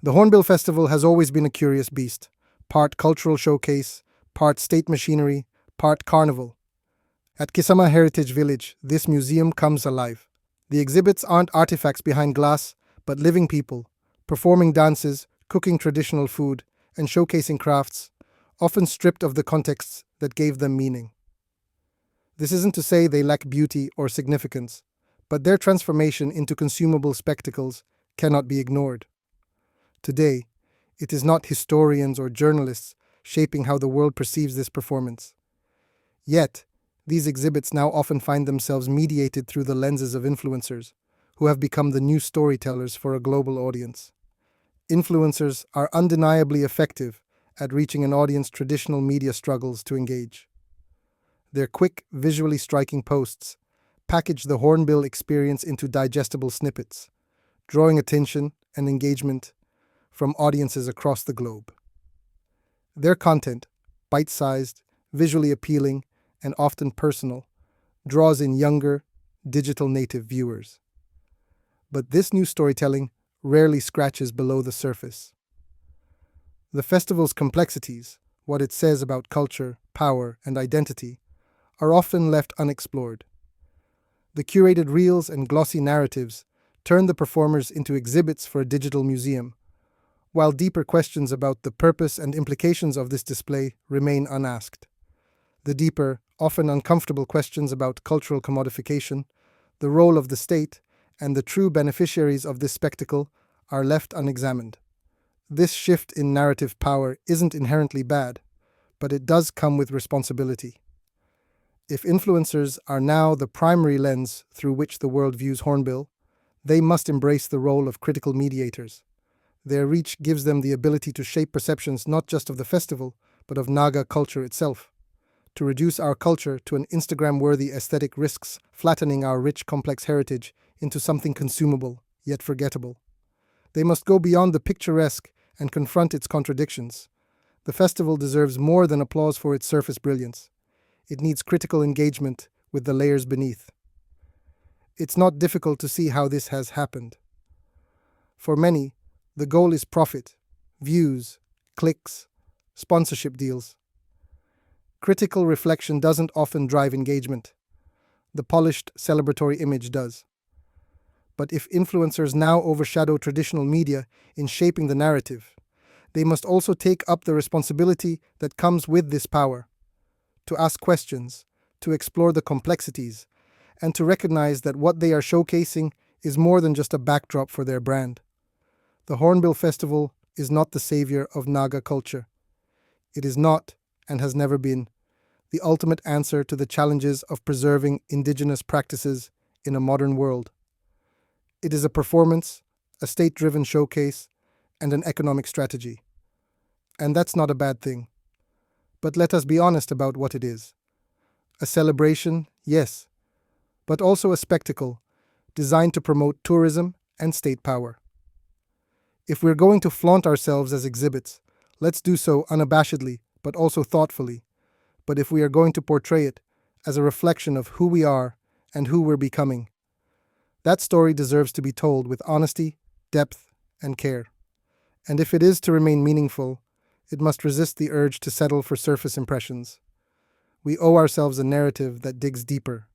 The Hornbill Festival has always been a curious beast, part cultural showcase, part state machinery, part carnival. At Kisama Heritage Village, this museum comes alive. The exhibits aren't artifacts behind glass, but living people, performing dances, cooking traditional food, and showcasing crafts, often stripped of the contexts that gave them meaning. This isn't to say they lack beauty or significance, but their transformation into consumable spectacles cannot be ignored. Today, it is not historians or journalists shaping how the world perceives this performance. Yet, these exhibits now often find themselves mediated through the lenses of influencers, who have become the new storytellers for a global audience. Influencers are undeniably effective at reaching an audience traditional media struggles to engage. Their quick, visually striking posts package the Hornbill experience into digestible snippets, drawing attention and engagement from audiences across the globe. Their content, bite-sized, visually appealing, and often personal, draws in younger, digital native viewers. But this new storytelling rarely scratches below the surface. The festival's complexities, what it says about culture, power, and identity, are often left unexplored. The curated reels and glossy narratives turn the performers into exhibits for a digital museum, while deeper questions about the purpose and implications of this display remain unasked. The deeper, often uncomfortable questions about cultural commodification, the role of the state, and the true beneficiaries of this spectacle are left unexamined. This shift in narrative power isn't inherently bad, but it does come with responsibility. If influencers are now the primary lens through which the world views Hornbill, they must embrace the role of critical mediators. Their reach gives them the ability to shape perceptions not just of the festival, but of Naga culture itself. To reduce our culture to an Instagram-worthy aesthetic risks flattening our rich, complex heritage into something consumable, yet forgettable. They must go beyond the picturesque and confront its contradictions. The festival deserves more than applause for its surface brilliance. It needs critical engagement with the layers beneath. It's not difficult to see how this has happened. For many, the goal is profit, views, clicks, sponsorship deals. Critical reflection doesn't often drive engagement. The polished, celebratory image does. But if influencers now overshadow traditional media in shaping the narrative, they must also take up the responsibility that comes with this power. To ask questions, to explore the complexities, and to recognize that what they are showcasing is more than just a backdrop for their brand. The Hornbill Festival is not the savior of Naga culture. It is not, and has never been, the ultimate answer to the challenges of preserving indigenous practices in a modern world. It is a performance, a state-driven showcase, and an economic strategy. And that's not a bad thing. But let us be honest about what it is. A celebration, yes, but also a spectacle designed to promote tourism and state power. If we're going to flaunt ourselves as exhibits, let's do so unabashedly, but also thoughtfully. But if we are going to portray it as a reflection of who we are and who we're becoming, that story deserves to be told with honesty, depth, and care. And if it is to remain meaningful, it must resist the urge to settle for surface impressions. We owe ourselves a narrative that digs deeper,